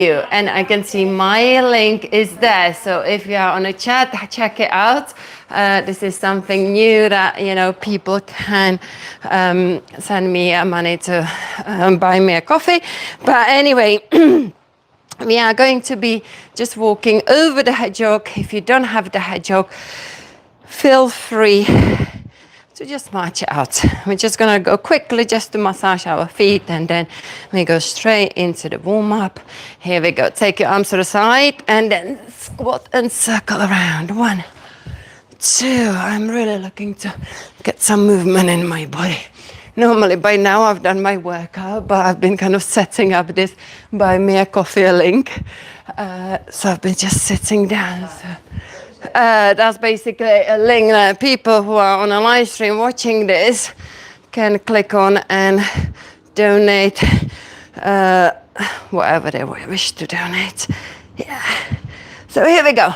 you, and I can see my link is there. So if you are on a chat, check it out. This is something new that people can send me money to buy me a coffee. But anyway. We are going to be just walking over the hedgehog. If you don't have the hedgehog, feel free to just march out. We're just gonna go quickly just to massage our feet, and then we go straight into the warm up. Here we go. Take your arms to the side and then squat and circle around. 1, 2. I'm really looking to get some movement in my body. Normally by now I've done my workout, but I've been kind of setting up this buy me a coffee link. So I've been just sitting down. So, that's basically a link that people who are on a live stream watching this can click on and donate whatever they wish to donate. Yeah. So here we go.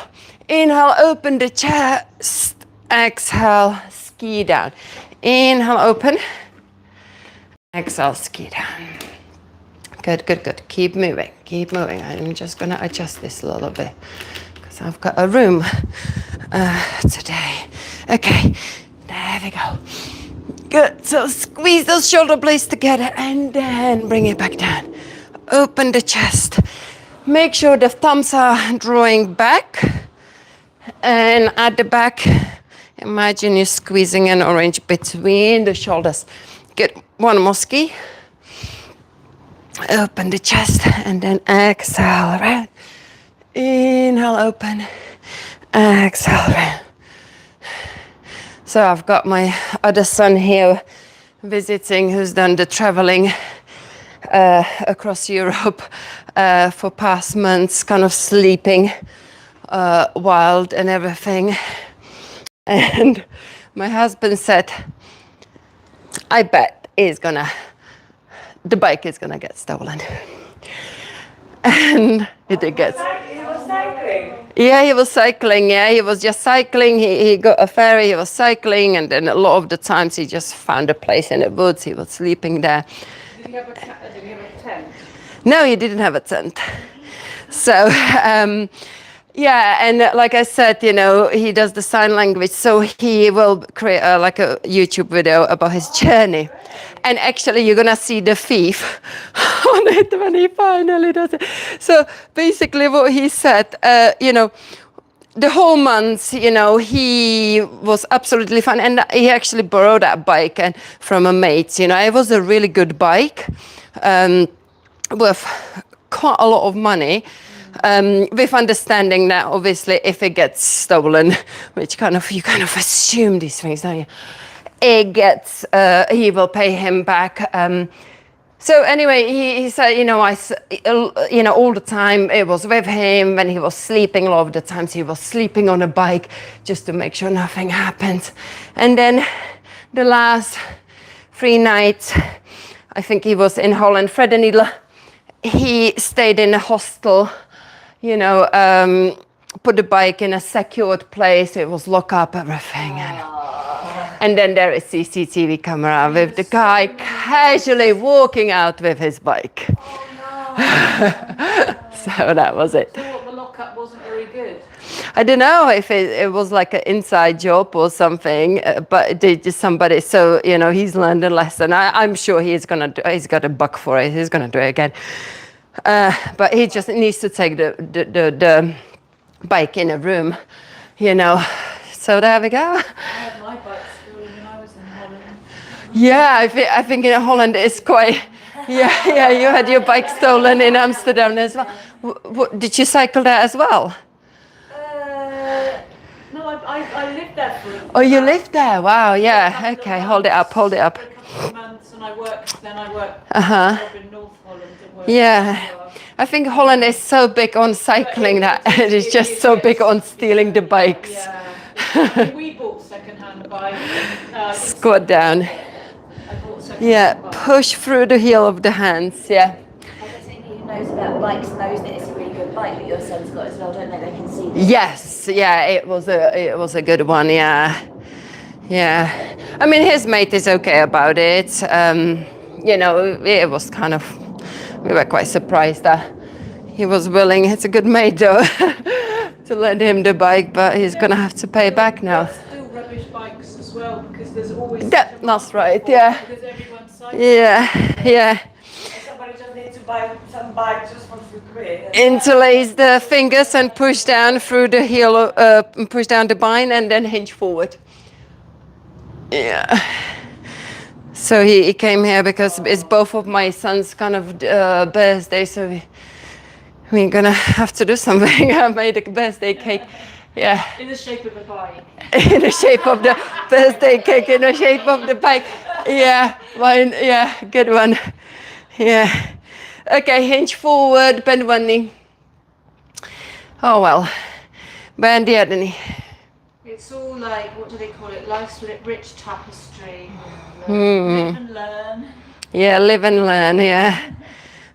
Inhale, open the chest. Exhale, ski down. Inhale, open. Exhale, ski down. Good, good, good. Keep moving, keep moving. I'm just gonna adjust this a little bit because I've got a room today. Okay, there we go. Good, so squeeze those shoulder blades together and then bring it back down. Open the chest. Make sure the thumbs are drawing back. And at the back, imagine you're squeezing an orange between the shoulders. Good. One more ski. Open the chest and then exhale around. Inhale, open. Exhale around. So I've got my other son here visiting, who's done the traveling across Europe for past months, kind of sleeping wild and everything. And my husband said, I bet the bike is gonna get stolen. And it did get. He was cycling? Yeah, he was cycling. Yeah, he was just cycling. He got a ferry, he was cycling, and then a lot of the times he just found a place in the woods. He was sleeping there. Did he have a tent? No, he didn't have a tent. So, yeah, and like I said, he does the sign language, so he will create like a YouTube video about his journey. And actually, you're gonna see the thief on it when he finally does it. So basically, what he said, the whole month, he was absolutely fine, and he actually borrowed that bike and from a mate. It was a really good bike with quite a lot of money. With understanding that obviously if it gets stolen, which you kind of assume these things, don't you? He will pay him back. So anyway, he said, all the time it was with him when he was sleeping. A lot of the times he was sleeping on a bike just to make sure nothing happened. And then the last 3 nights, I think he was in Holland, Fred and Needle, he stayed in a hostel. Put the bike in a secured place. It was lock up everything. And then there is CCTV camera with the guy casually walking out with his bike. Oh, no. So that was it. So what, the lockup wasn't very good? I don't know if it was like an inside job or something, but somebody, so, he's learned a lesson. I'm sure he's got a buck for it. He's going to do it again. But he just needs to take the bike in a room, So there we go. I had my bike stolen when I was in Holland. Yeah, I think in Holland it's quite. Yeah, you had your bike stolen in Amsterdam as well. Did you cycle there as well? No, I lived there for. Oh, you lived there? Wow. Yeah. Okay. Hold it up. For a couple of months, and I worked in North Holland. Yeah, I think Holland is so big on cycling that it is just so big on stealing the bikes. Yeah, we bought second-hand bikes. Squat down. Yeah, push through the heel of the hands. Yeah. Everything who knows about bikes knows that it's a really good bike that your son's got as well, don't they? They can see. Yes. Yeah, it was a good one. Yeah. Yeah. I mean, his mate is okay about it. It was kind of. We were quite surprised that, he was willing. It's a good mate though to lend him the bike, but he's gonna have to pay back now. Still rubbish bikes as well because there's always That's right. Yeah. because everyone's cycling. Yeah. Somebody just needs to buy some bike just for free. Interlace the fingers and push down through the heel, push down the bind and then hinge forward. Yeah. So he came here because it's both of my son's kind of birthday, so we're gonna have to do something. I made a birthday cake. Yeah. In the shape of a bike. In the shape of the birthday cake, in the shape of the bike. Yeah, mine, yeah, good one. Yeah. Okay, hinge forward, bend one knee. Oh well, bend the other knee. It's all like, what do they call it? Life's rich tapestry. Live and learn. Yeah, live and learn, yeah.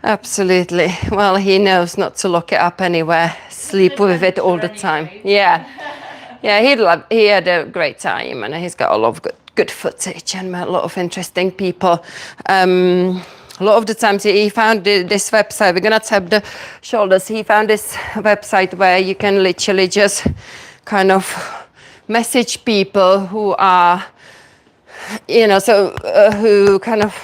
Absolutely. Well, he knows not to lock it up anywhere. Sleep with it all the time. Yeah. Yeah, he had a great time and he's got a lot of good footage and met a lot of interesting people. A lot of the times he found this website, we're gonna tap the shoulders. He found this website where you can literally just kind of message people who are, you know, who kind of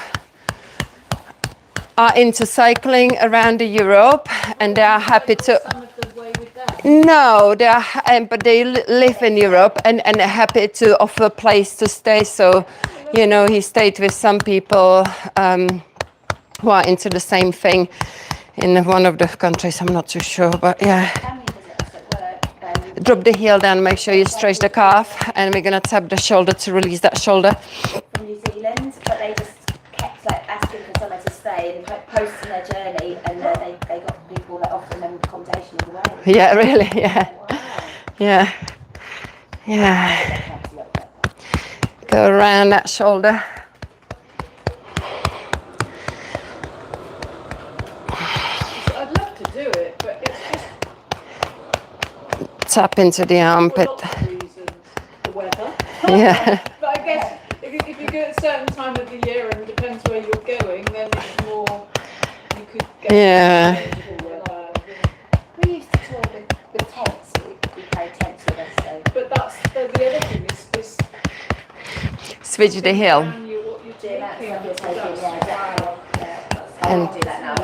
are into cycling around Europe, and they are happy to. Some of the way with that. No, they are, but they live in Europe and are happy to offer a place to stay. So, you know, he stayed with some people who are into the same thing in one of the countries. I'm not too sure, but yeah. Drop the heel down, make sure you stretch the calf, and we're gonna tap the shoulder to release that shoulder. From New Zealand, but they just kept like asking for somewhere to stay and posting their journey, and they got people that offering them accommodation all the way. Yeah, really, yeah. Wow. Yeah. Yeah. Go around that shoulder. I'd love to do it, but it's just Tap into the for armpit. lots of reasons. The weather. Yeah. But I guess if you go at a certain time of the year and it depends where you're going, then it's more, you could get Yeah. We used to tour with tents. We carried tents with us, so. But that's the other thing is Switch the heel. what you're Do that taking. stuff you're taking, yeah, exactly. Yeah, that's how And I do that now.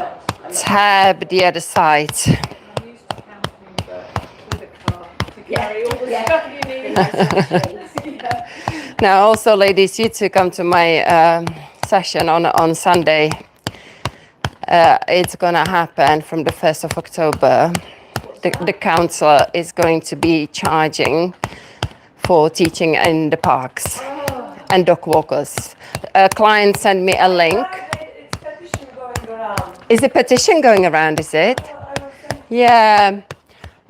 Tab the other side. I'm used to camping, but with a car to carry all the Yeah. stuff you need. Yeah. Now, also, ladies, you two come to my session on Sunday. It's gonna happen from the 1st of October. The council is going to be charging for teaching in the parks and dog walkers. A client sent me a link. It's petition going around. Is a petition going around, is it? Yeah.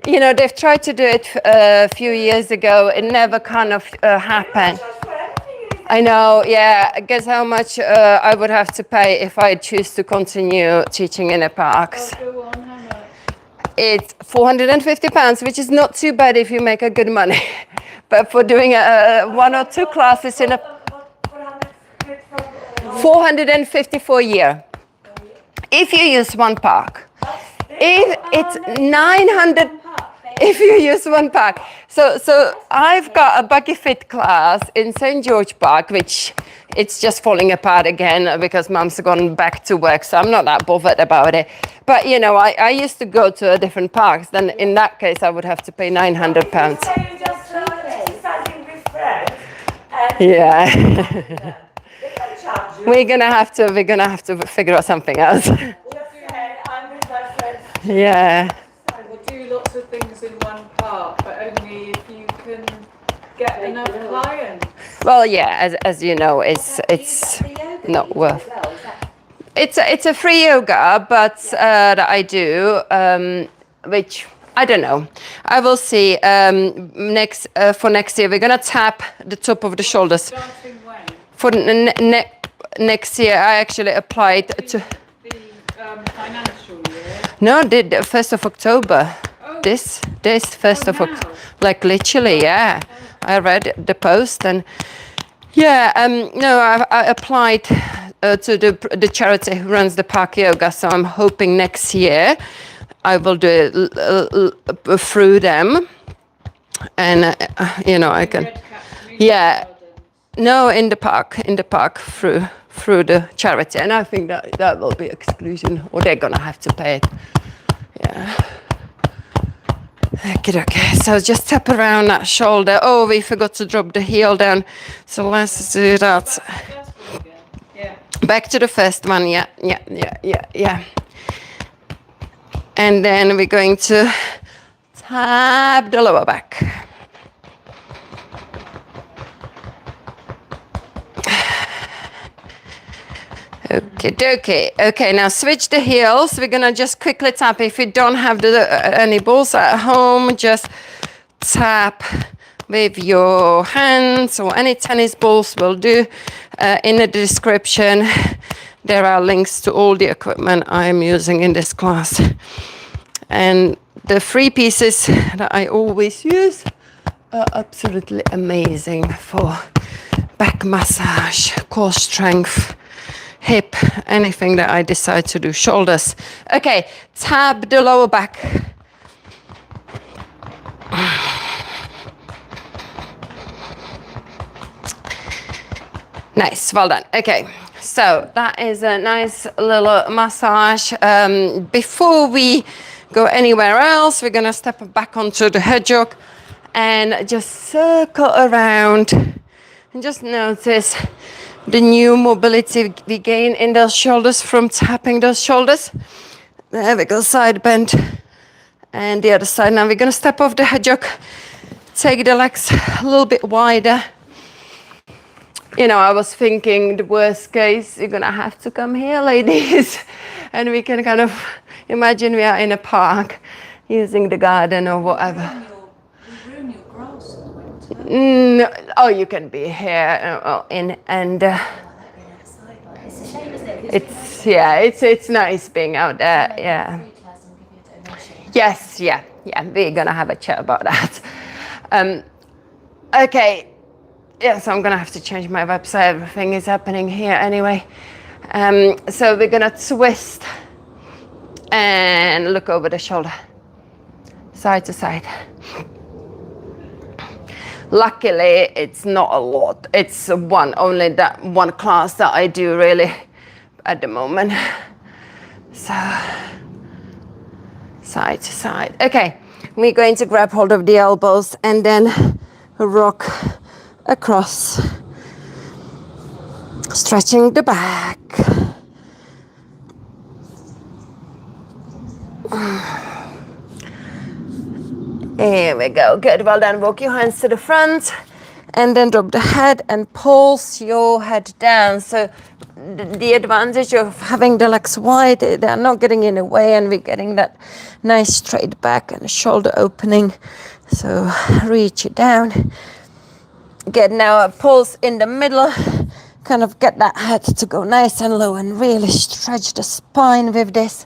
You know, they've tried to do it a few years ago. It never kind of happened. I know, yeah. Guess how much I would have to pay if I choose to continue teaching in the parks. Go on, how much? It's £450, which is not too bad if you make a good money. But for doing one or two classes in a 454 a year. If you use one park. If it's 900 if you use one park. So I've got a buggy fit class in St. George Park, which it's just falling apart again because Mum's gone back to work, so I'm not that bothered about it. But you know, I used to go to different parks. Then in that case, I would have to pay £900. Yeah. We're gonna have to figure out something else. Yeah. We'll do lots of things in one park, but only if you can get enough clients. Well, yeah, as you know, it's not worth. It's a free yoga, but that I do, which I don't know. I will see. For next year, we're gonna tap the top of the shoulders. Starting when? For next year, I actually applied to. The financial year. No, the 1st of October. Oh. This 1st of now? October. Like literally, yeah. I read the post and yeah. No, I applied to the charity who runs the park yoga. So I'm hoping next year I will do it through them, and you know, I can. Red Cap Community Yeah. Garden. No, in the park through the charity, and I think that will be exclusion, or they're gonna have to pay it. Yeah. Okay, so just tap around that shoulder. Oh, we forgot to drop the heel down, so let's do that. First one again. Yeah. Back to the first one. Yeah. And then we're going to tap the lower back. Okay, now switch the heels. We're gonna just quickly tap. If you don't have any balls at home, just tap with your hands, or any tennis balls will do. In the description, there are links to all the equipment I'm using in this class. And the 3 pieces that I always use are absolutely amazing for back massage, core strength, hip, anything that I decide to do. Shoulders. Okay, tap the lower back. Nice, well done. Okay, so that is a nice little massage. Before we go anywhere else, we're gonna step back onto the hedgehog and just circle around and just notice the new mobility we gain in those shoulders from tapping those shoulders. There we go, side bend. And the other side. Now we're gonna step off the hedgehog, take the legs a little bit wider. You know, I was thinking the worst case, you're gonna have to come here, ladies. And we can kind of imagine we are in a park using the garden or whatever. We ruin your grass in the winter. Oh, you can be here and It's a shame, isn't it? it's nice being out there. Yeah. Yes, yeah. We're gonna have a chat about that. Okay. Yeah, so I'm gonna have to change my website. Everything is happening here anyway. So we're gonna twist and look over the shoulder, side to side. Luckily, it's not a lot. It's only that one class that I do really at the moment. So, side to side. Okay, we're going to grab hold of the elbows and then rock across, stretching the back. Here we go. Good. Well done. Walk your hands to the front and then drop the head and pulse your head down. So the advantage of having the legs wide, they're not getting in the way, and we're getting that nice straight back and shoulder opening. So reach it down. Get now a pulse in the middle. Kind of get that head to go nice and low and really stretch the spine with this.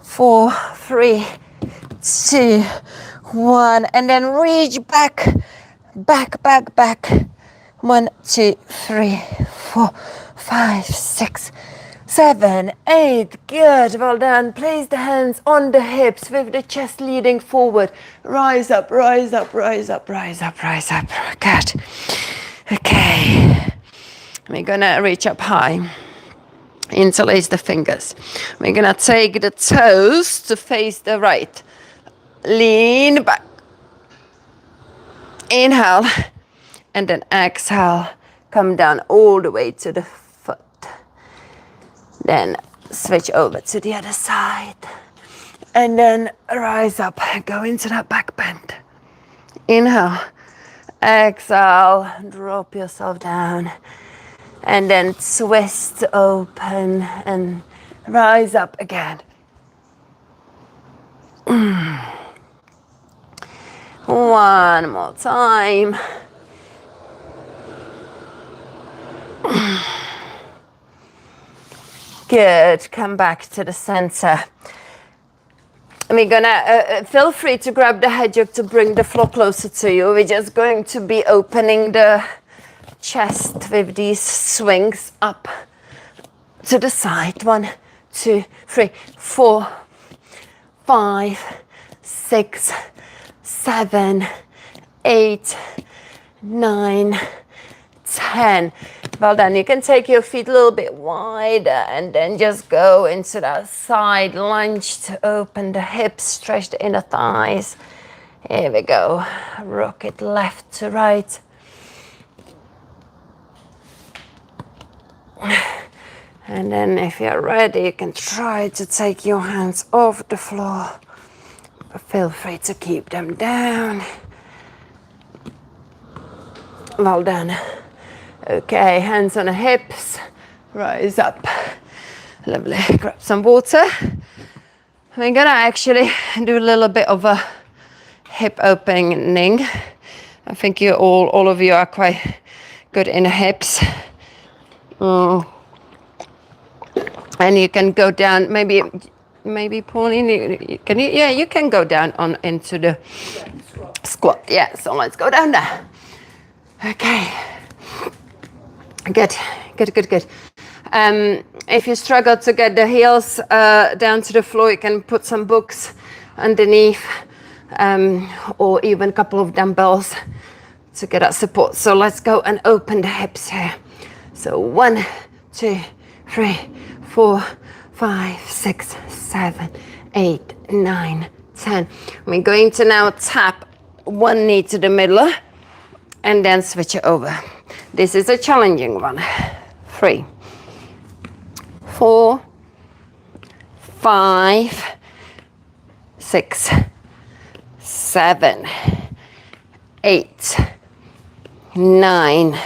4, 3, 2, 1, and then reach back. 1, 2, 3, 4, 5, 6, 7, 8. Good, well done. Place the hands on the hips with the chest leading forward. Rise up. Good. Okay. We're gonna reach up high. Interlace the fingers. We're gonna take the toes to face the right. Lean back. Inhale. And then exhale. Come down all the way to the foot. Then switch over to the other side. And then rise up. Go into that back bend. Inhale. Exhale. Drop yourself down. And then twist open and rise up again. One more time. Good. Come back to the center. We're gonna feel free to grab the hedgehog to bring the floor closer to you. We're just going to be opening the chest with these swings up to the side. 1, 2, 3, 4, 5, 6, 7, 8, 9, 10. Well done. You can take your feet a little bit wider and then just go into that side lunge to open the hips, stretch the inner thighs. Here we go. Rock it left to right. And then if you're ready, you can try to take your hands off the floor, but feel free to keep them down. Well done. Okay, hands on the hips, rise up. Lovely. Grab some water. We're gonna actually do a little bit of a hip opening. I think all of you are quite good in the hips. And you can go down, maybe Pauline, you can go down into the squat. Yeah, so let's go down there. Okay. Good. If you struggle to get the heels down to the floor, you can put some books underneath, or even a couple of dumbbells to get that support. So let's go and open the hips here. So 1, 2, 3, 4, 5, 6, 7, 8, 9, 10. We're going to now tap one knee to the middle and then switch it over. This is a challenging one. 3, 4, 5, 6, 7, 8, 9,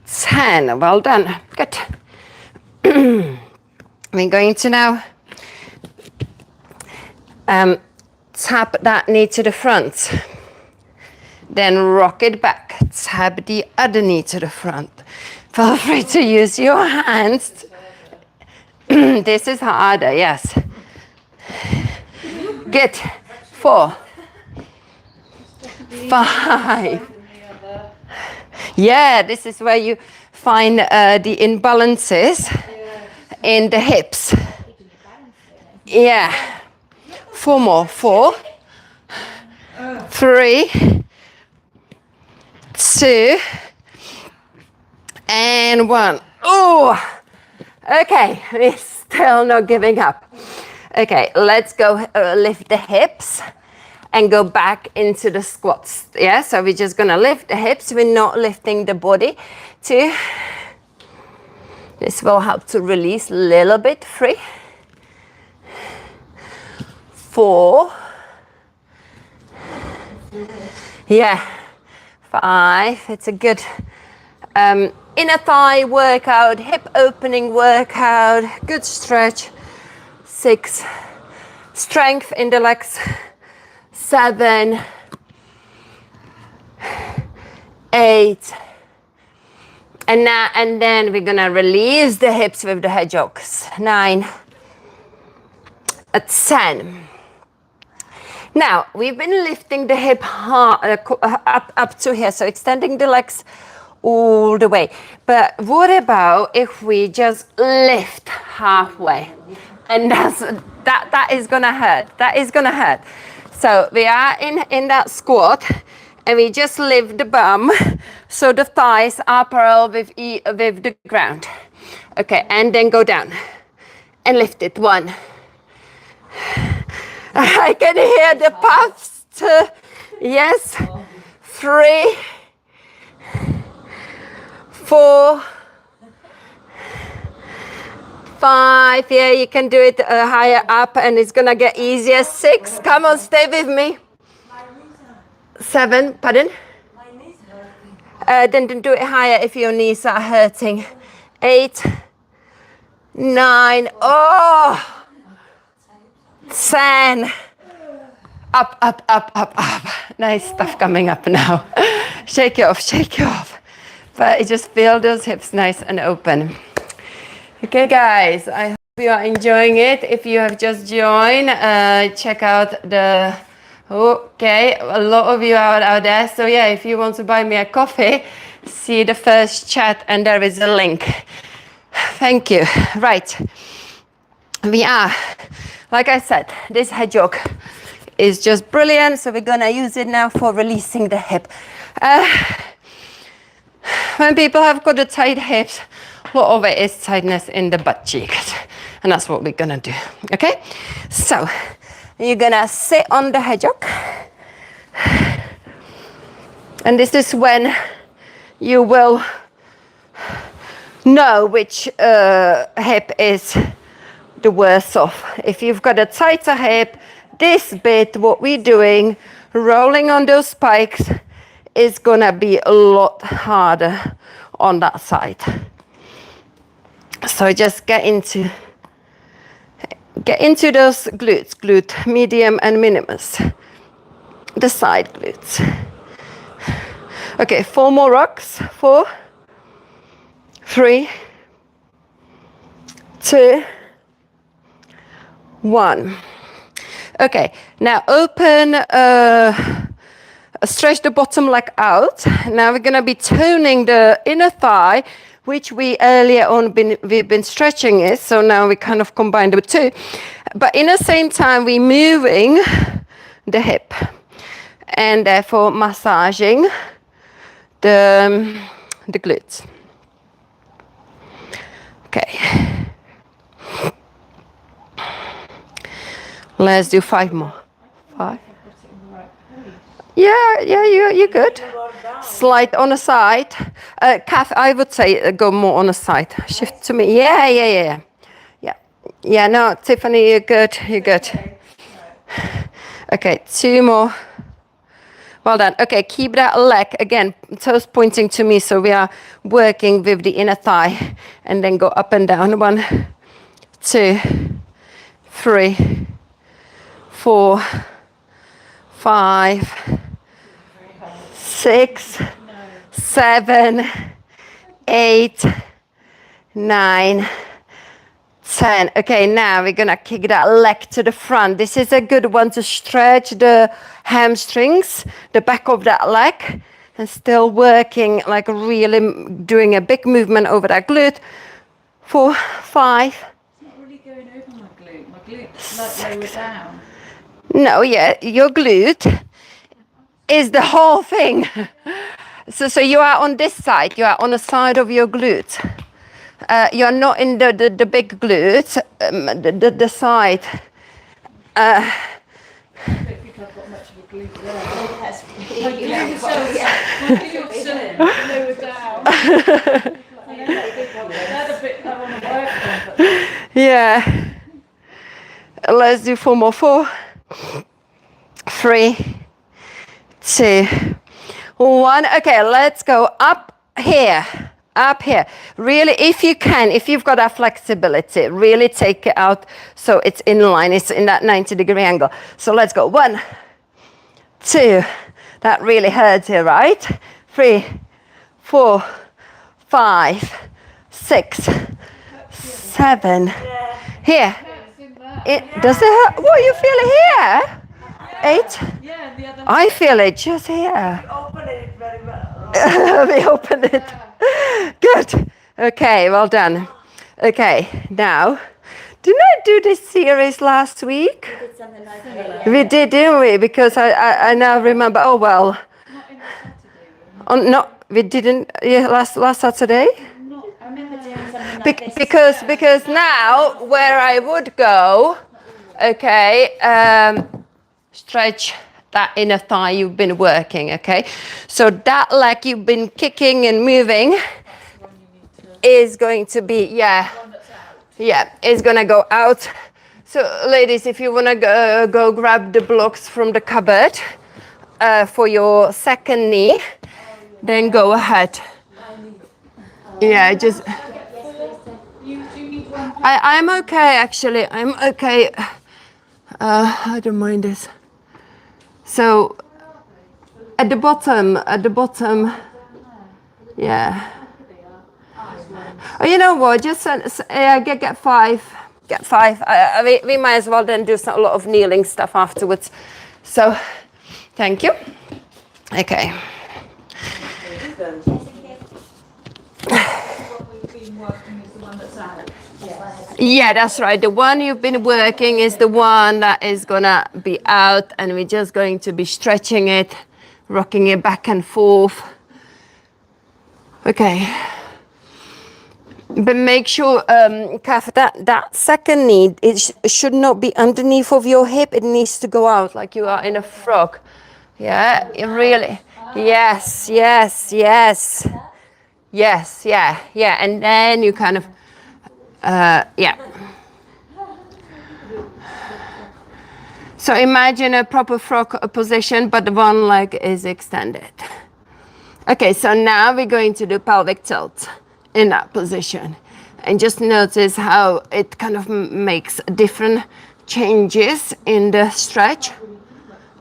10. Well done. Good. We're going to now tap that knee to the front. Then rock it back. Tap the other knee to the front. Feel free to use your hands. This is harder, yes. Good. 4, 5. Yeah, this is where you find the imbalances in the hips. Yeah. 4 more. 4, 3, 2, and 1. Oh, okay. We're still not giving up. Okay, let's go lift the hips and go back into the squats. Yeah, so we're just gonna lift the hips. We're not lifting the body too. This will help to release a little bit free. 4. Yeah. 5. It's a good inner thigh workout, hip opening workout, good stretch. 6. Strength in the legs. 7, 8, and then we're gonna release the hips with the hedgehogs. 9, 10. Now we've been lifting the hip up to here, so extending the legs all the way. But what about if we just lift halfway? And that is gonna hurt. That is gonna hurt. So we are in that squat, and we just lift the bum so the thighs are parallel with the ground. Okay, and then go down and lift it. 1. I can hear the puffs. 2. Yes. 3, 4, 5. Yeah, you can do it higher up, and it's gonna get easier. 6. Come on, stay with me. 7. Pardon? My knees hurting. Then do it higher if your knees are hurting. 8, 9. Oh. 10. Up. Nice stuff coming up now. Shake it off. But you just feel those hips nice and open. Okay, guys, I hope you are enjoying it. If you have just joined, check out the... Okay, a lot of you are out there. So yeah, if you want to buy me a coffee, see the first chat and there is a link. Thank you. Right. We are like I said, this hedgehog is just brilliant. So we're gonna use it now for releasing the hip. When people have got a tight hips, a lot of it is tightness in the butt cheeks. And that's what we're gonna do, okay? So you're gonna sit on the hedgehog. And this is when you will know which hip is the worst off. If you've got a tighter hip, this bit, what we're doing, rolling on those spikes, is gonna be a lot harder on that side. So just get into those glutes, glute medium and minimus, the side glutes. Okay, 4 more rocks. 4, 3, 2, 1. Okay, now open, stretch the bottom leg out. Now we're gonna be toning the inner thigh, which we earlier on we've been stretching it. So now we kind of combine the two. But in the same time, we're moving the hip and therefore massaging the glutes. Okay. Let's do 5 more. 5. Yeah, you're good. Slide on the side. Kath, I would say go more on the side. Shift to me. Yeah. No, Tiffany, you're good. Okay, 2 more. Well done. Okay, keep that leg again, toes pointing to me. So we are working with the inner thigh, and then go up and down. 1, 2, 3, 4, 5, 6, 7, 8, 9, 10. Okay, now we're gonna kick that leg to the front. This is a good one to stretch the hamstrings, the back of that leg, and still working, like really doing a big movement over that glute. 4, 5. It's not really going over my glute. My glute's like lower down. No, yeah, your glute is the whole thing. So you are on this side. You are on the side of your glute. You are not in the big glute, the side. I don't think I've got much of a glute there. My glute's lower down. That's a bit I want to work on. Yeah. Let's do 4 more. 4, 3, 2, 1. Okay, let's go up here. Up here. Really, if you can, if you've got that flexibility, really take it out so it's in line. It's in that 90-degree angle. So let's go. 1, 2. That really hurts here, right? 3, 4, 5, 6, 7. Here. Does it hurt? What, you feel it here? 8? Yeah, the other. I feel it just here. Open it very well. We opened it. Good. Okay, well done. Okay, now, didn't I do this series last week? We did something like that. We did, didn't we? Because I now remember. Oh well. Not in the Saturday. No, we didn't. Yeah, last Saturday. I remember doing something like this. Because now where I would go, okay, stretch that inner thigh you've been working, okay? So that leg you've been kicking and moving is going to be, is gonna go out. So ladies, if you wanna go grab the blocks from the cupboard for your second knee, then go ahead. Yeah, just, You need one. I'm okay actually, I'm okay. I don't mind this. So at the bottom, yeah. Oh, you know what? Just get 5. Get 5. We might as well then do a lot of kneeling stuff afterwards. So, thank you. Okay. What we've been working is the one that's out. Yeah, that's right. The one you've been working is the one that is gonna be out, and we're just going to be stretching it, rocking it back and forth. Okay. But make sure, Kath, that second knee, it should not be underneath of your hip. It needs to go out like you are in a frog. Yeah, it really. Yes, yes, yes. Yes, yeah, yeah. And then you kind of, yeah. So imagine a proper frog position, but the one leg is extended. Okay, so now we're going to do pelvic tilt in that position. And just notice how it kind of makes different changes in the stretch.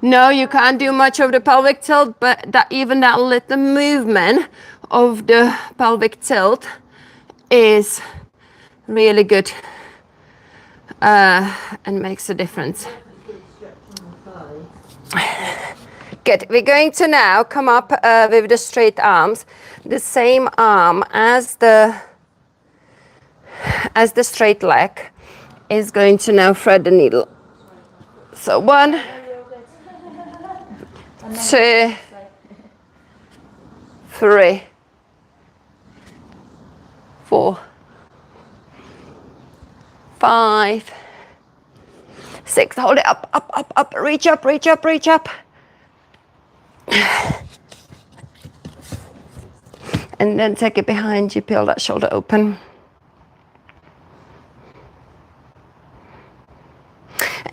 No, you can't do much of the pelvic tilt, but even that little movement of the pelvic tilt is really good and makes a difference. Good. We're going to now come up with the straight arms, the same arm as the straight leg is going to now thread the needle. So 1, 2, 3, 4, 5, 6. Hold it up, up, up, up. Reach up, reach up, reach up. And then take it behind you, peel that shoulder open.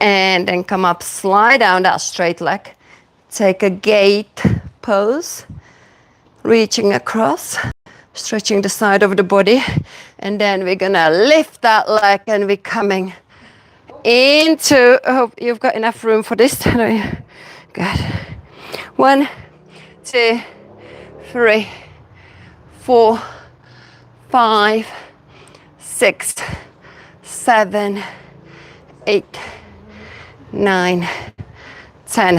And then come up, slide down that straight leg. Take a gate pose, reaching across, stretching the side of the body. And then we're gonna lift that leg and we're coming into, I hope you've got enough room for this. Good. 1, 2, 3, 4, 5, 6, 7, 8, 9, 10.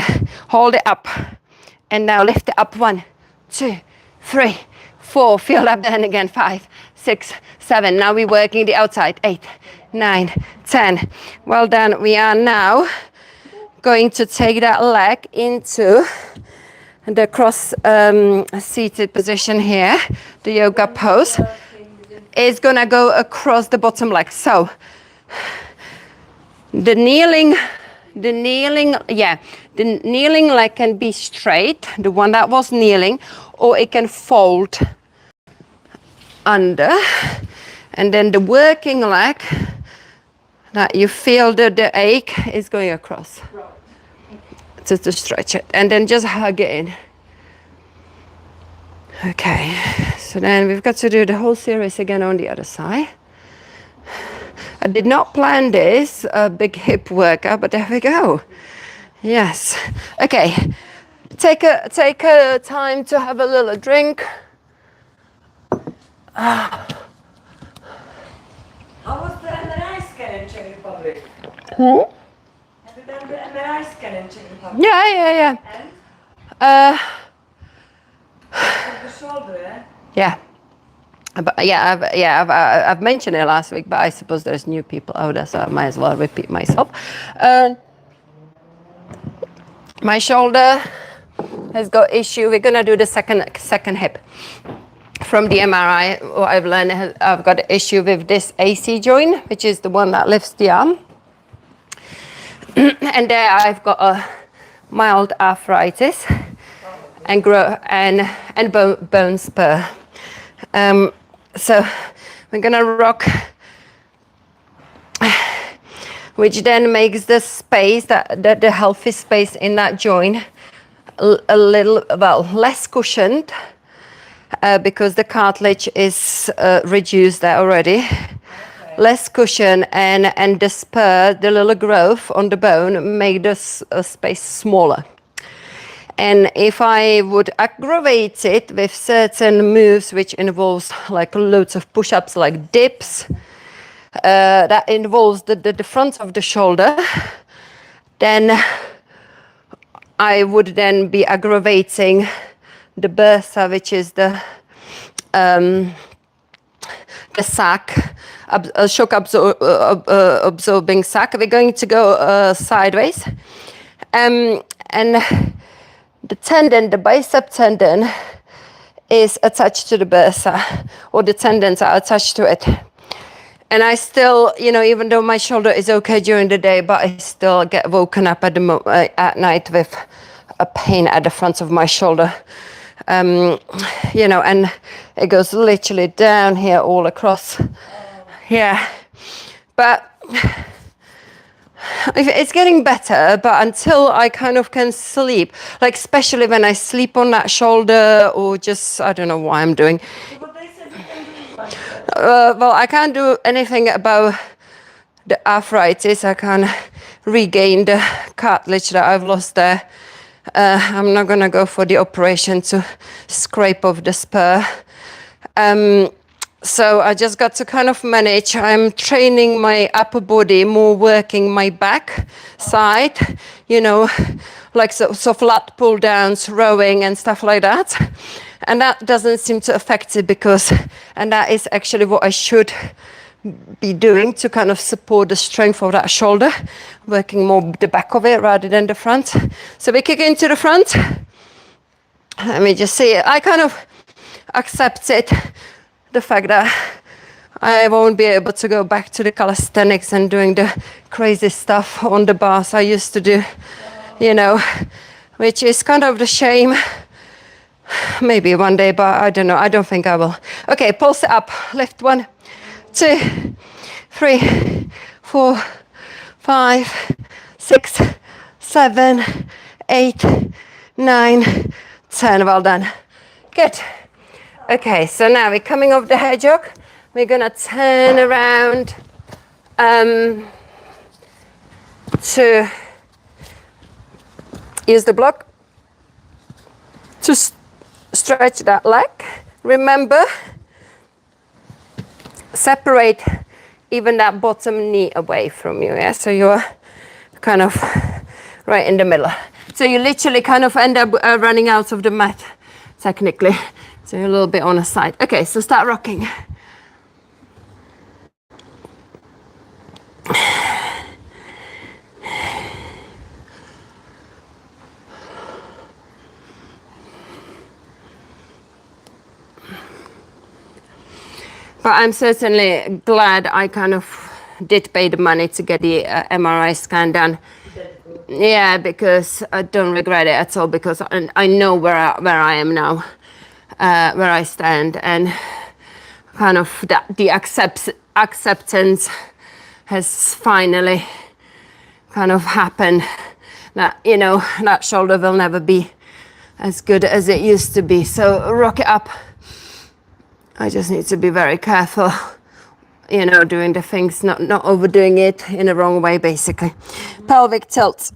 Hold it up. And now lift it up. 1, 2, 3, 4. Feel that then again. 5, 6, 7. Now we're working the outside. 8, 9, 10. Well done. We are now going to take that leg into the cross seated position here. The yoga pose is gonna go across the bottom leg. So the kneeling leg can be straight, the one that was kneeling, or it can fold under. And then the working leg that you feel the ache is going across. Just to stretch it. And then just hug it in. Okay, so then we've got to do the whole series again on the other side. I did not plan this big hip workout, but there we go. Yes. Okay. Take a time to have a little drink. How was the MRI scan in Czech Republic? Hmm? Have you done the MRI scan in Czech Republic? Yeah. And? The shoulder, yeah? Yeah. But yeah, I've mentioned it last week, but I suppose there's new people out there, so I might as well repeat myself. My shoulder has got issue. We're gonna do the second hip. From the MRI, what I've learned, I've got an issue with this AC joint, which is the one that lifts the arm. And there I've got a mild arthritis and bone spur. So we're gonna rock, which then makes the space, the healthy space in that joint a little, well, less cushioned because the cartilage is reduced there already. Okay. Less cushion, and the spur, the little growth on the bone, make the space smaller. And if I would aggravate it with certain moves, which involves like loads of push-ups, like dips, that involves the front of the shoulder, then I would then be aggravating the bursa, which is the a sack, a shock absorbing sack. We're going to go sideways. And the tendon, the bicep tendon, is attached to the bursa, or the tendons are attached to it. And I still, even though my shoulder is okay during the day, but I still get woken up at night with a pain at the front of my shoulder. And it goes literally down here all across. Yeah, but it's getting better, but until I kind of can sleep, like especially when I sleep on that shoulder, or just, I don't know what I'm doing. But they said you can do like Well, I can't do anything about the arthritis. I can't regain the cartilage that I've lost there. I'm not gonna go for the operation to scrape off the spur. So I just got to kind of manage. I'm training my upper body, more working my back side, like so flat pull downs, rowing and stuff like that. And that doesn't seem to affect it and that is actually what I should be doing to kind of support the strength of that shoulder, working more the back of it rather than the front. So we kick into the front. Let me just see. I kind of accepted the fact that I won't be able to go back to the calisthenics and doing the crazy stuff on the bars I used to do, which is kind of the shame. Maybe one day, but I don't know. I don't think I will. Okay, pulse it up. Lift 1, 2, 3, 4, 5, 6, 7, 8, 9, 10. Well done. Good. Okay, so now we're coming off the hedgehog. We're gonna turn around to use the block to stretch that leg. Remember, separate even that bottom knee away from you, yeah? So you're kind of right in the middle. So you literally kind of end up running out of the mat, technically. So you're a little bit on the side. Okay, so start rocking. But I'm certainly glad I kind of did pay the money to get the MRI scan done. Yeah, because I don't regret it at all, because I know where I am now, where I stand, and kind of the acceptance has finally kind of happened. That that shoulder will never be as good as it used to be. So rock it up. I just need to be very careful, doing the things, not overdoing it in the wrong way, basically. Pelvic tilt.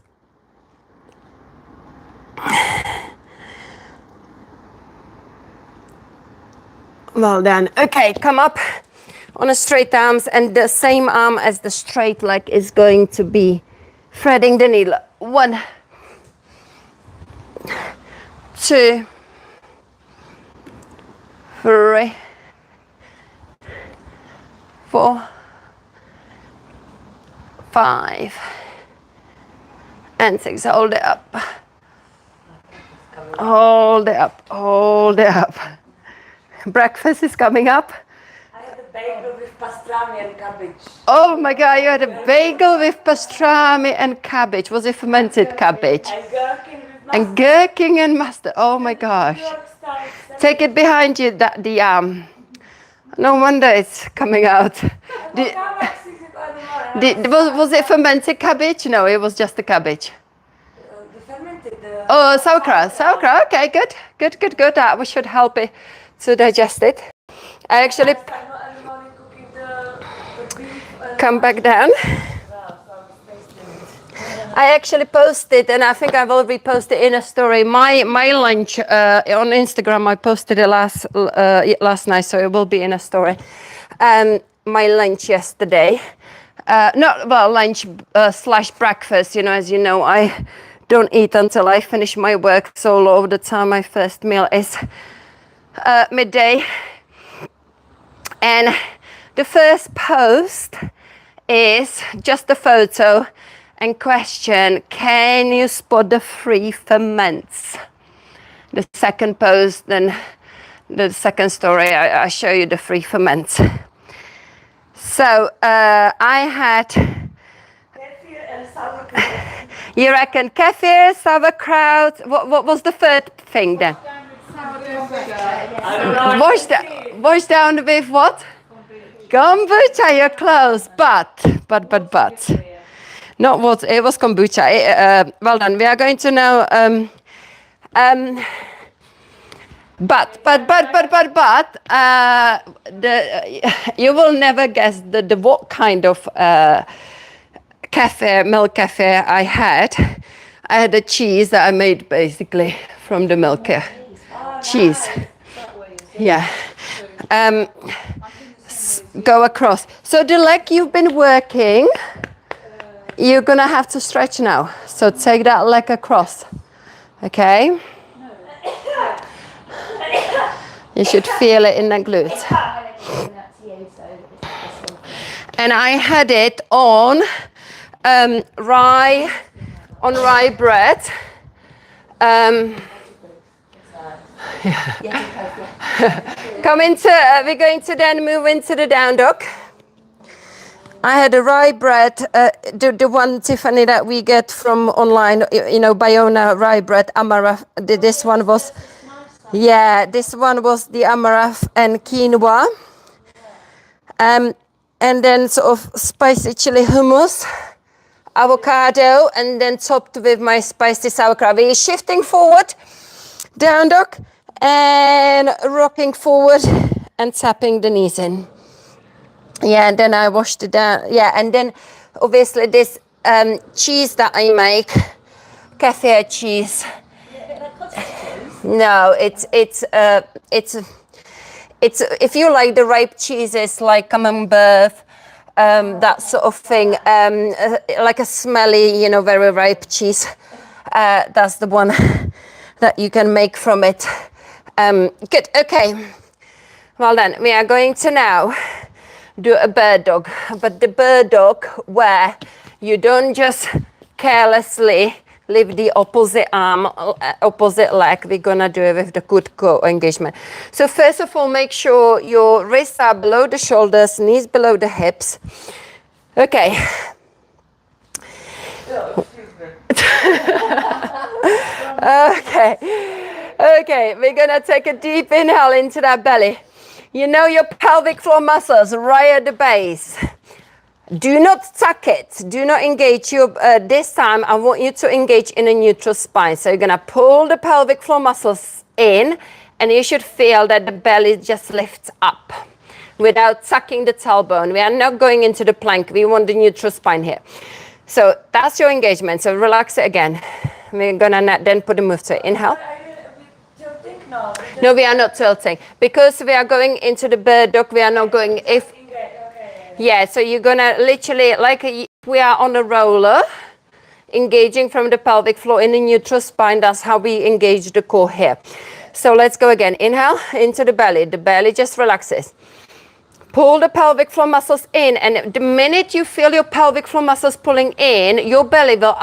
Well done. Okay, come up on a straight arms, and the same arm as the straight leg is going to be threading the needle. 1, 2, 3, 4, 5, and 6. Hold it up. Hold it up. Hold it up. Breakfast is coming up. I had a bagel with pastrami and cabbage. Oh my God, you had a bagel with pastrami and cabbage. Was it fermented cabbage? And gherkin with mustard. And gherkin and mustard. Oh my gosh. Take it behind you, no wonder it's coming out. Was it fermented cabbage? No, it was just the cabbage. The fermented. Oh, sauerkraut. Sauerkraut. Okay, good. That we should help it to digest it. I actually come back down. I actually posted, and I think I've already posted in a story, my lunch on Instagram. I posted it last night, so it will be in a story. My lunch yesterday, lunch / breakfast. As you know, I don't eat until I finish my work. So a lot of the time, my first meal is midday, and The first post is just a photo and question, can you spot the free ferments? The second post, then the second story, I show you the free ferments. So I had, Kefir and sauerkraut. you reckon kefir, sauerkraut, what was the third thing then? I don't know. Wash down with what? Kombucha, you're close, but. Not what, it was kombucha. Well done, we are going to now, you will never guess the what kind of kefir, milk kefir I had. I had a cheese that I made basically from the milk cheese. Yeah. Go across. So the leg you've been working, you're gonna have to stretch now. So take that leg across. Okay? You should feel it in the glutes. And I had it on rye bread. We're going to then move into the down dog. I had a rye bread, the one, Tiffany, that we get from online, you know, Bayona rye bread, Amaranth. This one was, yeah, this one was the Amaranth and quinoa. And then sort of spicy chili hummus, avocado, and then topped with my spicy sauerkraut. We're shifting forward, down dog, and rocking forward and tapping the knees in. Yeah, and then I washed it down. Yeah, and then obviously this cheese that I make, kefir cheese. No, it's if you like the ripe cheeses like camembert, that sort of thing, like a smelly, you know, very ripe cheese. That's the one that you can make from it. Good. Okay. Well then, we are going to now do a bird dog, but the bird dog where you don't just carelessly lift the opposite arm, opposite leg. We're gonna do it with the good core engagement. So first of all, make sure your wrists are below the shoulders, knees below the hips. Okay. Okay, we're gonna take a deep inhale into that belly. You know your pelvic floor muscles right at the base. Do not tuck it. Do not engage your, this time I want you to engage in a neutral spine. So you're gonna pull the pelvic floor muscles in and you should feel that the belly just lifts up without tucking the tailbone. We are not going into the plank. We want the neutral spine here. So that's your engagement. So relax it again. We're gonna then put the move to it. Inhale. No, we are not tilting. Because we are going into the bird dog, we are not going, yeah, so you're gonna literally, like we are on a roller, engaging from the pelvic floor in a neutral spine. That's how we engage the core here. So let's go again. Inhale into the belly just relaxes. Pull the pelvic floor muscles in, and the minute you feel your pelvic floor muscles pulling in, your belly will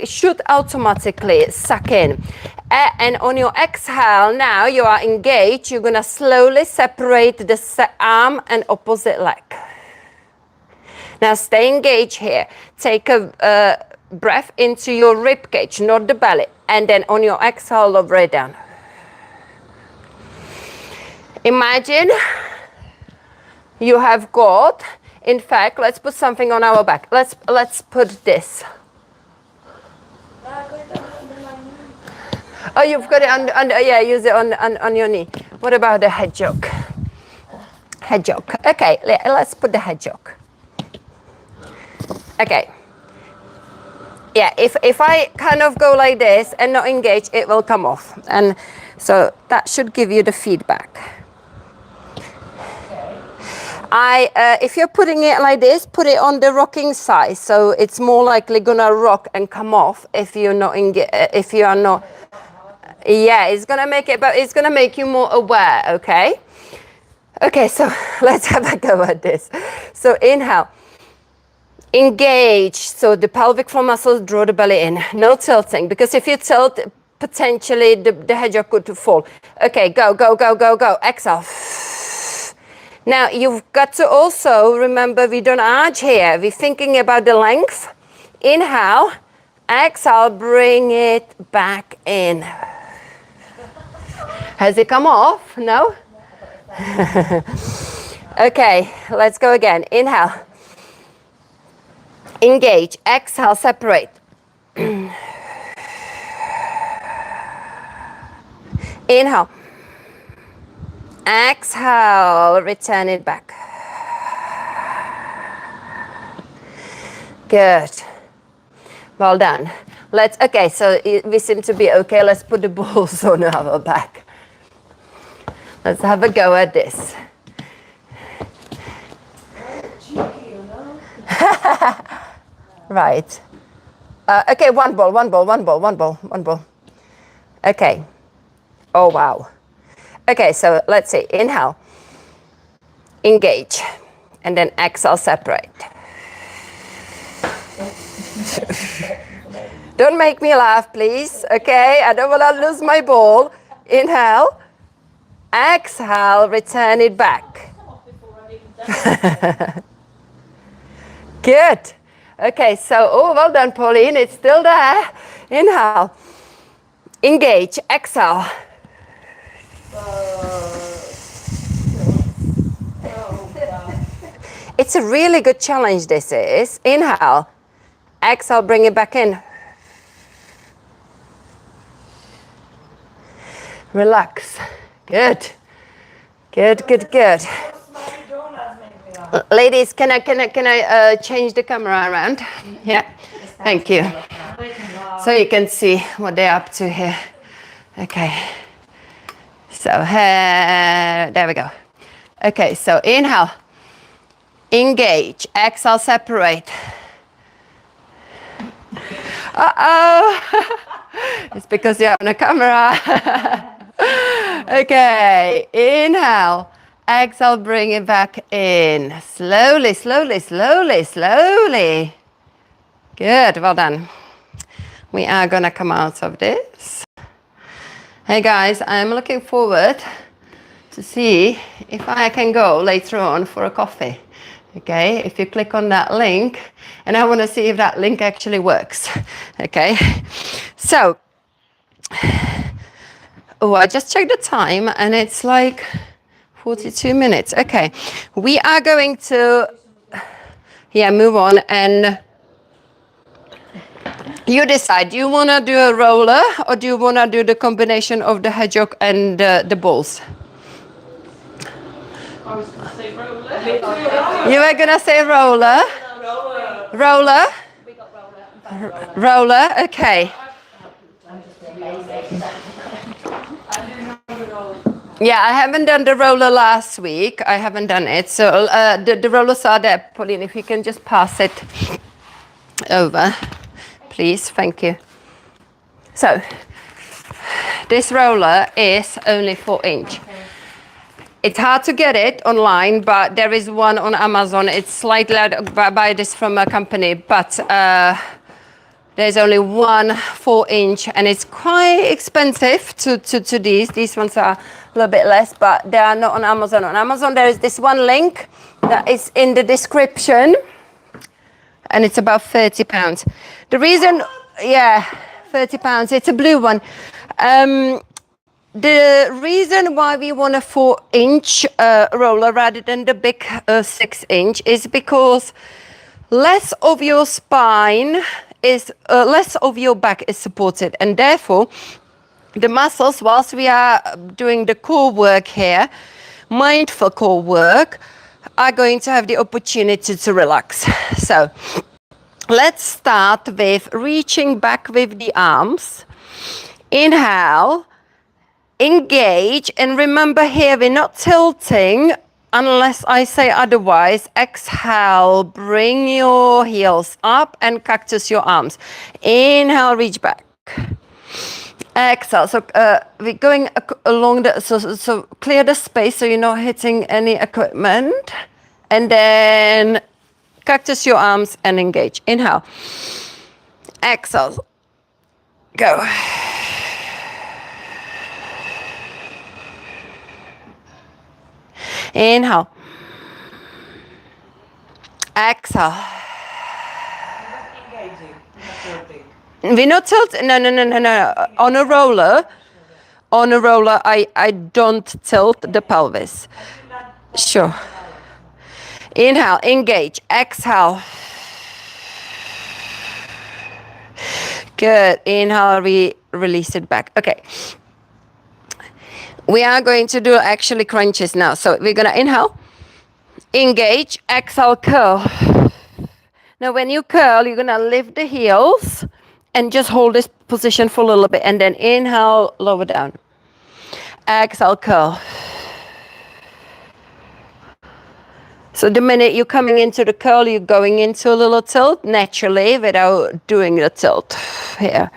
should automatically suck in. And on your exhale, now you are engaged. You're gonna slowly separate the arm and opposite leg. Now stay engaged here. Take a breath into your rib cage, not the belly. And then on your exhale, lower it down. Imagine you have got, in fact, let's put something on our back. Let's put this. Oh, you've got it under, yeah, use it on your knee. What about the head jog? Head jog. Okay, let's put the head jog. Okay. Yeah, if I kind of go like this and not engage, it will come off. And so that should give you the feedback. If you're putting it like this, put it on the rocking side, so it's more likely gonna rock and come off if you're not if you are not. Yeah, it's gonna make it, but it's gonna make you more aware. Okay. Okay, so let's have a go at this. So inhale, engage. So the pelvic floor muscles, draw the belly in. No tilting, because if you tilt, potentially the hedgehog could fall. Okay, go, go, go, go, go. Exhale. Now you've got to also remember we don't arch here. We're thinking about the length. Inhale, exhale, bring it back in. Has it come off? No? Okay, let's go again. Inhale. Engage. Exhale, separate. Inhale. Exhale, return it back. Good. Well done. Okay, so we seem to be okay. Let's put the balls on our back. Let's have a go at this. Right. Okay, one ball. Okay. Oh, wow. Okay, so let's see. Inhale. Engage. And then exhale, separate. Don't make me laugh, please. Okay, I don't want to lose my ball. Inhale. Exhale, return it back. Good. Okay, so, oh, well done, Pauline. It's still there. Inhale. Engage. Exhale. It's a really good challenge, this is. Inhale. Exhale, bring it back in. Relax. Good. Good, good, good. Ladies, can I change the camera around? Yeah. Thank you. So you can see what they're up to here. Okay. So there we go. Okay, so inhale. Engage. Exhale, separate. Uh-oh. It's because you're on a camera. Okay, inhale. Exhale, bring it back in. Slowly, slowly, slowly, slowly. Good, well done. We are gonna come out of this. Hey guys, I'm looking forward to see if I can go later on for a coffee. Okay, if you click on that link, and I want to see if that link actually works. Okay, so, oh, I just checked the time and it's like 42 minutes. Okay, we are going to, move on, and you decide. Do you want to do a roller or do you want to do the combination of the hedgehog and the balls? I was going to say roller. You were going to say roller? Roller? We got roller. Roller, okay. Yeah, I haven't done the roller last week. I haven't done it. So the rollers are there. Pauline, if you can just pass it over, please. Thank you. So this roller is only 4-inch. It's hard to get it online, but there is one on Amazon. It's slightly, I buy this from a company, but there's only one 4-inch, and it's quite expensive to these. These ones are a little bit less, but they are not on Amazon. On Amazon, there is this one link that is in the description, and it's about £30. The reason, yeah, £30. It's a blue one. The reason why we want a 4-inch roller rather than the big 6-inch is because less of your spine is, less of your back is supported, and therefore the muscles, whilst we are doing the core work here, mindful core work, are going to have the opportunity to relax. So let's start with reaching back with the arms. Inhale. Engage, and remember here we're not tilting unless I say otherwise. Exhale, bring your heels up and cactus your arms. Inhale, reach back. Exhale. So we're going along the, so clear the space so you're not hitting any equipment. And then cactus your arms and engage. Inhale. Exhale. Go. Inhale. Exhale. Engaging, not tilting. We're not tilting. No. On a roller, I don't tilt the pelvis. Sure. Inhale, engage. Exhale. Good. Inhale, release it back. Okay. We are going to do actually crunches now. So we're going to inhale, engage, exhale, curl. Now when you curl, you're going to lift the heels and just hold this position for a little bit. And then inhale, lower down. Exhale, curl. So the minute you're coming into the curl, you're going into a little tilt naturally without doing the tilt here.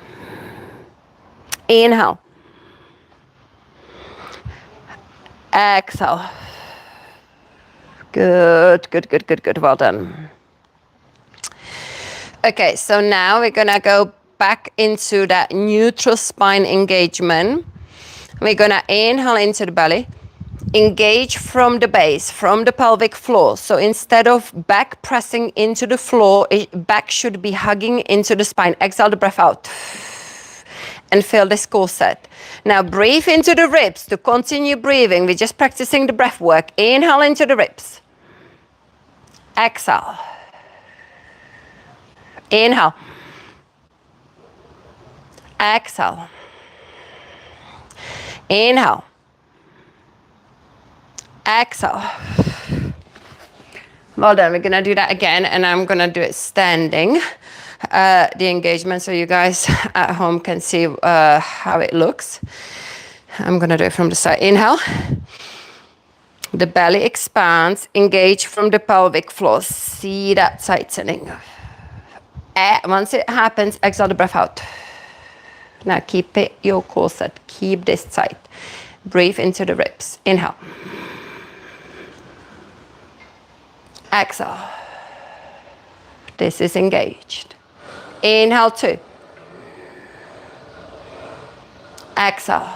Inhale. Exhale. Good. Well done. Okay, so now we're gonna go back into that neutral spine engagement. We're gonna inhale into the belly. Engage from the base, from the pelvic floor. So instead of back pressing into the floor, back should be hugging into the spine. Exhale the breath out. And feel this core set. Now breathe into the ribs. To continue breathing, we're just practicing the breath work. Inhale into the ribs. Exhale. Inhale. Exhale. Inhale. Exhale. Well done. We're going to do that again, and I'm going to do it standing. The engagement so you guys at home can see how it looks. I'm going to do it from the side. Inhale. The belly expands. Engage from the pelvic floor. See that tightening. Once it happens, exhale the breath out. Now keep it, your core set. Keep this tight. Breathe into the ribs. Inhale. Exhale. This is engaged. Inhale 2. Exhale.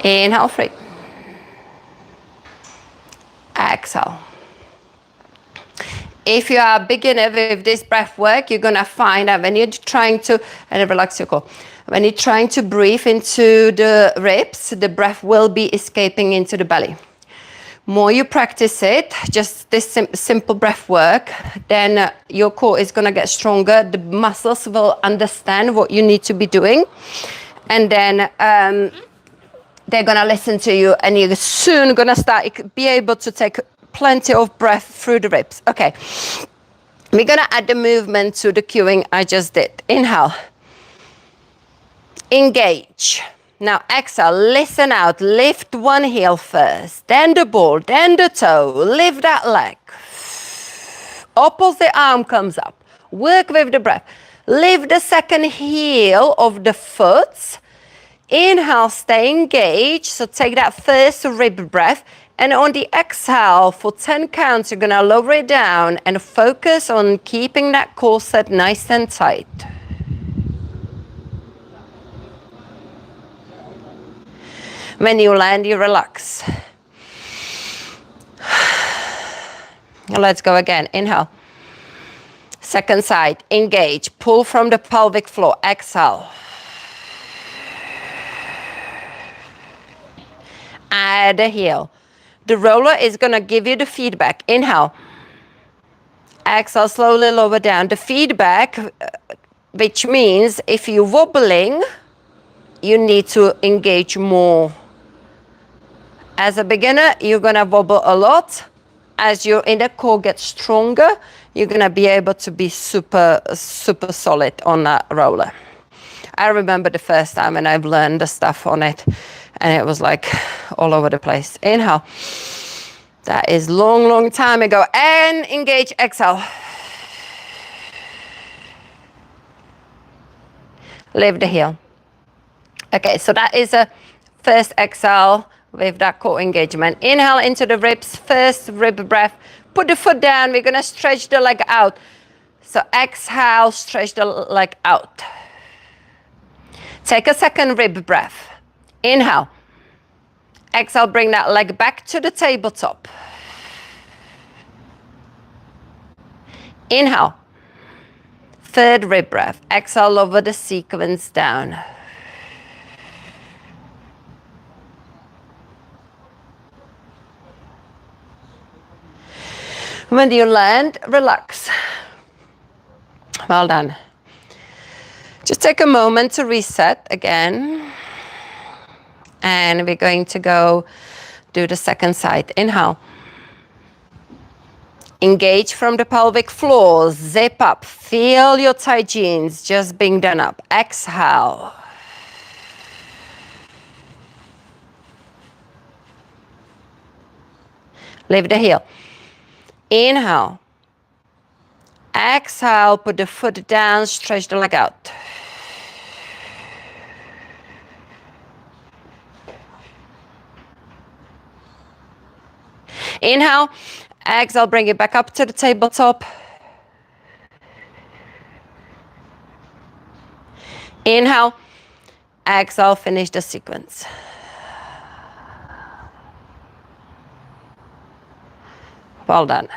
Inhale 3. Exhale. If you are a beginner with this breath work, you're going to find that when you're trying to, and relax your core, when you're trying to breathe into the ribs, the breath will be escaping into the belly. More you practice it, just this simple breath work, then your core is going to get stronger. The muscles will understand what you need to be doing. And then they're going to listen to you, and you're soon going to be able to take plenty of breath through the ribs. Okay. We're going to add the movement to the cueing I just did. Inhale. Engage. Now exhale, listen out, lift one heel first, then the ball, then the toe, lift that leg. Opposite arm comes up, work with the breath. Lift the second heel of the foot. Inhale, stay engaged, so take that first rib breath. And on the exhale, for 10 counts, you're gonna lower it down and focus on keeping that core set nice and tight. When you land, you relax. Let's go again. Inhale. Second side. Engage. Pull from the pelvic floor. Exhale. Add a heel. The roller is going to give you the feedback. Inhale. Exhale. Slowly lower down. The feedback, which means if you're wobbling, you need to engage more. As a beginner, you're going to wobble a lot. As your inner core gets stronger, you're going to be able to be super solid on that roller. I remember the first time when I've learned the stuff on it, and it was like all over the place. Inhale. That is long time ago. And engage, exhale. Lift the heel. Okay, so that is a first exhale with that core engagement. Inhale into the ribs, first rib breath. Put the foot down, we're gonna stretch the leg out. So exhale, stretch the leg out. Take a second rib breath. Inhale. Exhale, bring that leg back to the tabletop. Inhale. Third rib breath. Exhale, lower the sequence down. When you land, relax. Well done. Just take a moment to reset again. And we're going to go do the second side. Inhale. Engage from the pelvic floor. Zip up. Feel your tight jeans just being done up. Exhale. Lift the heel. Inhale. Exhale, put the foot down, stretch the leg out. Inhale. Exhale, bring it back up to the tabletop. Inhale. Exhale, finish the sequence. Well done.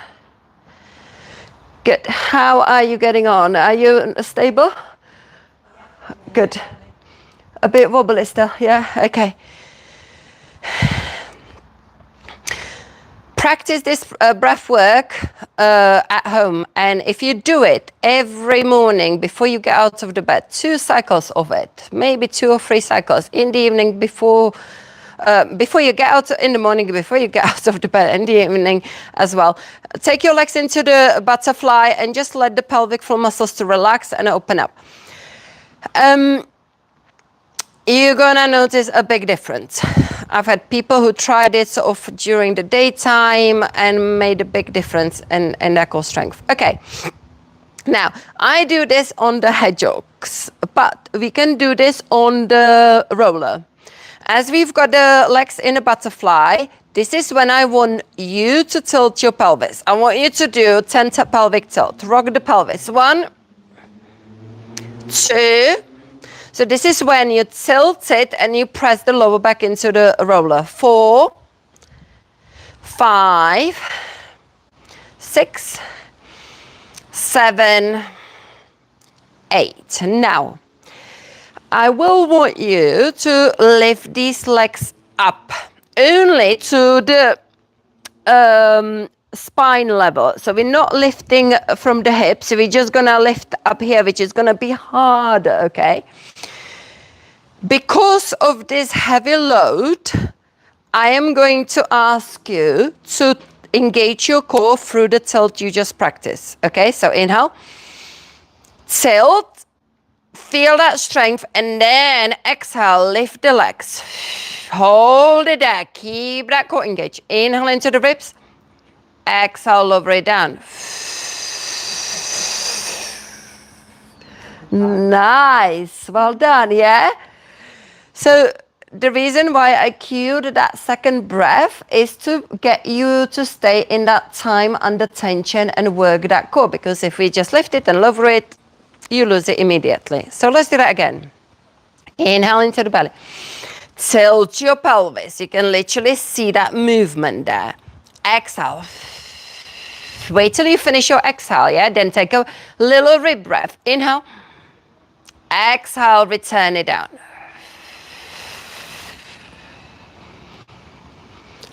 Good. How are you getting on? Are you stable? Good. A bit wobbly still, yeah? Okay. Practice this breath work at home, and if you do it every morning before you get out of the bed, 2 cycles of it, maybe 2 or 3 cycles in the evening before you get out in the morning, before you get out of the bed in the evening as well. Take your legs into the butterfly and just let the pelvic floor muscles to relax and open up. You're gonna notice a big difference. I've had people who tried it sort of during the daytime and made a big difference in their core strength. Okay, now I do this on the hedgehogs, but we can do this on the roller. As we've got the legs in a butterfly, this is when I want you to tilt your pelvis. I want you to do 10 pelvic tilt. Rock the pelvis. 1, 2. So this is when you tilt it and you press the lower back into the roller. 4, 5, 6, 7, 8. Now, I will want you to lift these legs up only to the spine level. So we're not lifting from the hips. We're just gonna lift up here, which is gonna be harder, okay? Because of this heavy load, I am going to ask you to engage your core through the tilt you just practiced. Okay, so inhale, tilt, feel that strength, and then exhale, lift the legs. Hold it there, keep that core engaged. Inhale into the ribs, exhale, lower it down. Nice, well done, yeah? So the reason why I cued that second breath is to get you to stay in that time under tension and work that core, because if we just lift it and lower it, you lose it immediately. So let's do that again. Inhale into the belly. Tilt your pelvis. You can literally see that movement there. Exhale. Wait till you finish your exhale, yeah? Then take a little rib breath. Inhale. Exhale, return it down.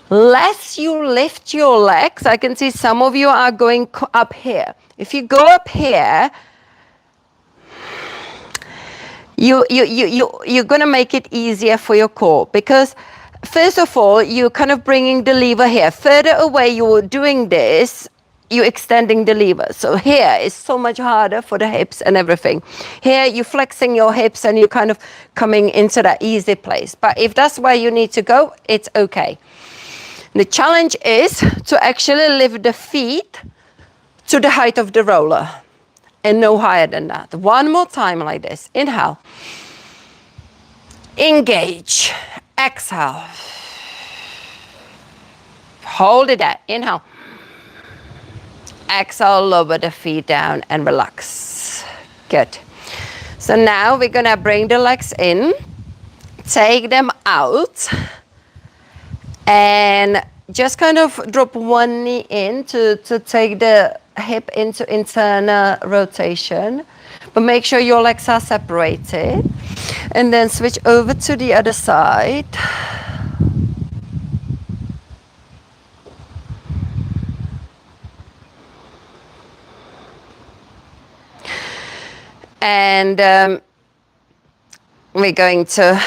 Less you lift your legs, I can see some of you are going up here. If you go up here, you're going to make it easier for your core, because first of all, you're kind of bringing the lever here. Further away you're doing this, you're extending the lever. So here is so much harder for the hips and everything. Here you're flexing your hips and you're kind of coming into that easy place. But if that's where you need to go, it's okay. The challenge is to actually lift the feet to the height of the roller. and no higher than that. One more time like this. Inhale. Engage. Exhale. Hold it there. Inhale. Exhale, lower the feet down and relax. Good. So now we're gonna bring the legs in, take them out, and just kind of drop one knee in to take the hip into internal rotation. But make sure your legs are separated. And then switch over to the other side. And we're going to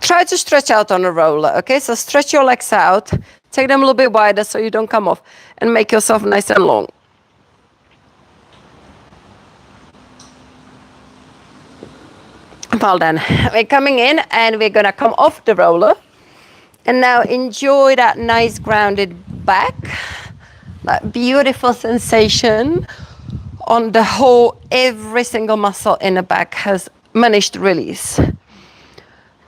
try to stretch out on a roller, okay? So stretch your legs out, take them a little bit wider so you don't come off, and make yourself nice and long. Well done. We're coming in and we're gonna come off the roller. And now enjoy that nice grounded back, that beautiful sensation on the whole, every single muscle in the back has managed to release.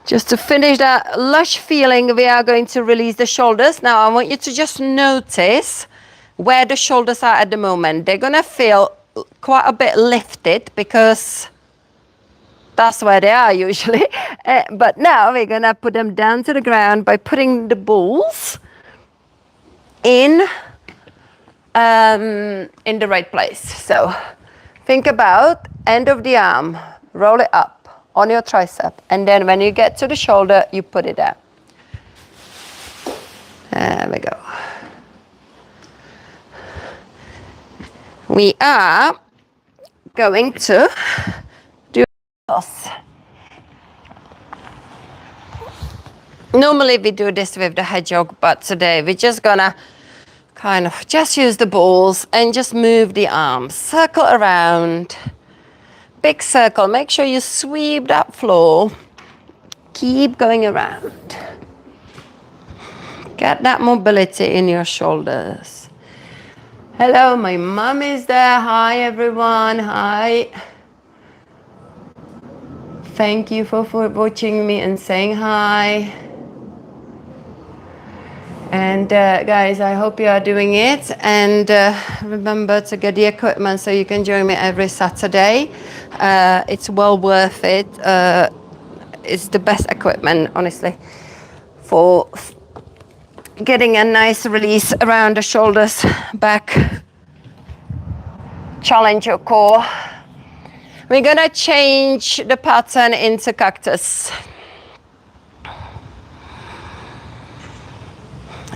Just to finish that lush feeling, we are going to release the shoulders. Now I want you to just notice where the shoulders are at the moment. They're gonna feel quite a bit lifted because that's where they are usually. But now we're gonna put them down to the ground by putting the balls in the right place. So think about end of the arm, roll it up on your tricep, and then when you get to the shoulder, you put it down. There we go. We are going to do this. Normally we do this with the hedgehog, but today we're just gonna kind of just use the balls and just move the arms. Circle around. Big circle. Make sure you sweep that floor. Keep going around. Get that mobility in your shoulders. Hello, my mom is there. Hi, everyone. Hi. Thank you for watching me and saying hi. And guys, I hope you are doing it. And remember to get the equipment so you can join me every Saturday. It's well worth it. It's the best equipment, honestly, for getting a nice release around the shoulders, back. Challenge your core. We're gonna change the pattern into cactus.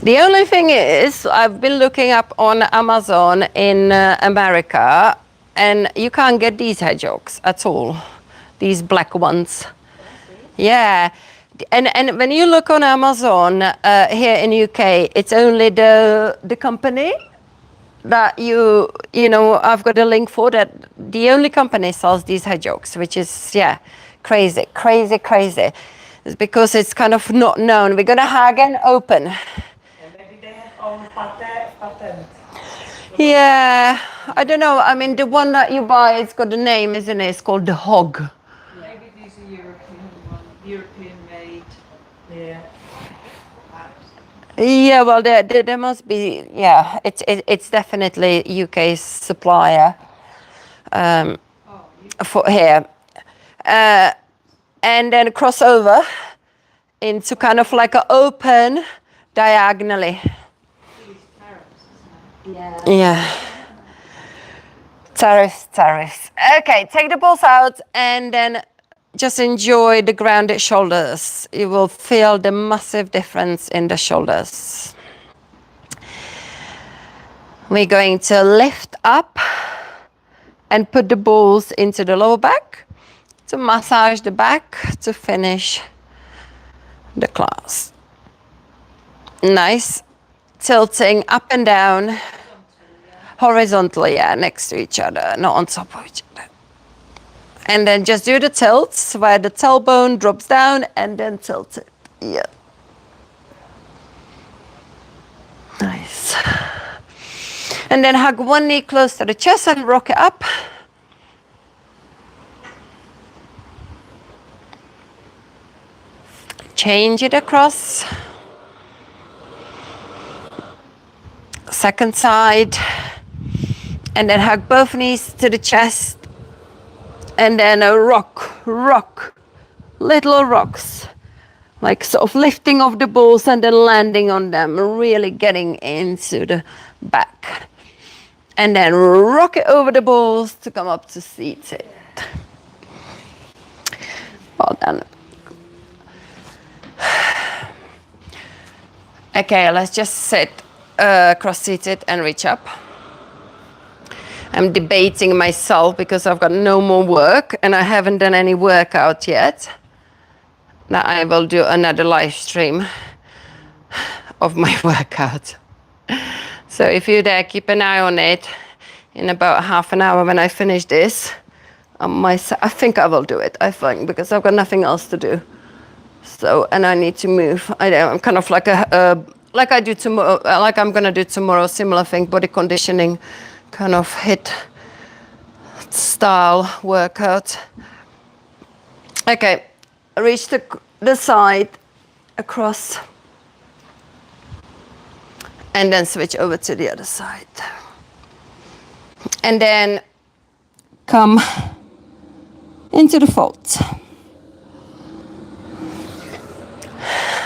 The only thing is, I've been looking up on Amazon in America, and you can't get these hedgehogs at all, these black ones. Yeah, and when you look on Amazon here in UK, it's only the company that you know, I've got a link for that. The only company sells these hedgehogs, which is, yeah, crazy. It's because it's kind of not known. We're gonna Hagen open. Patent. Yeah, I don't know. I mean, the one that you buy, it's got a name, isn't it? It's called the hog. Maybe these are European one, European made. Yeah. Yeah, well, there must be. Yeah, it's definitely UK's supplier for here, and then cross over into kind of like an open diagonally. Yeah. Yeah. Tariffs. Okay, take the balls out and then just enjoy the grounded shoulders. You will feel the massive difference in the shoulders. We're going to lift up and put the balls into the lower back to massage the back to finish the class. Nice. Tilting up and down. Horizontally, yeah, next to each other, not on top of each other. And then just do the tilts where the tailbone drops down and then tilt it. Yeah. Nice. And then hug one knee close to the chest and rock it up. Change it across. Second side. And then hug both knees to the chest. And then a rock. Little rocks. Like sort of lifting off the balls and then landing on them. Really getting into the back. And then rock it over the balls to come up to seated. Well done. Okay, let's just sit cross-seated and reach up. I'm debating myself because I've got no more work and I haven't done any workout yet. Now I will do another live stream of my workout. So if you're there, keep an eye on it. In about half an hour when I finish this, I think I will do it, because I've got nothing else to do. So, and I need to move. I'm kind of like like I do tomorrow, like I'm gonna do tomorrow, similar thing, body conditioning, kind of HIIT style workout. Okay, reach the side across and then switch over to the other side. And then come into the fold.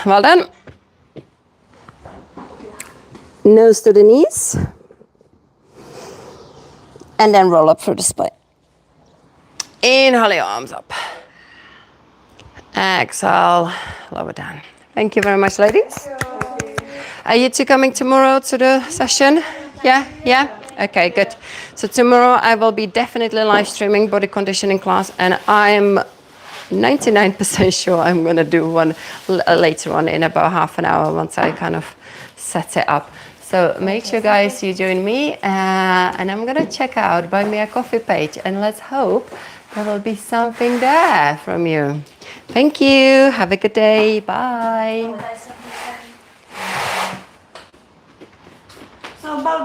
Well done. Nose to the knees. And then roll up through the spine. Inhale your arms up. Exhale, lower down. Thank you very much, ladies. Are you two coming tomorrow to the session? Yeah? Okay, good. So tomorrow I will be definitely live streaming body conditioning class, and I'm 99% sure I'm going to do one later on in about half an hour once I kind of set it up. So make sure, guys, you join me, and I'm going to check out Buy Me a Coffee page, and let's hope there will be something there from you. Thank you. Have a good day. Bye. So about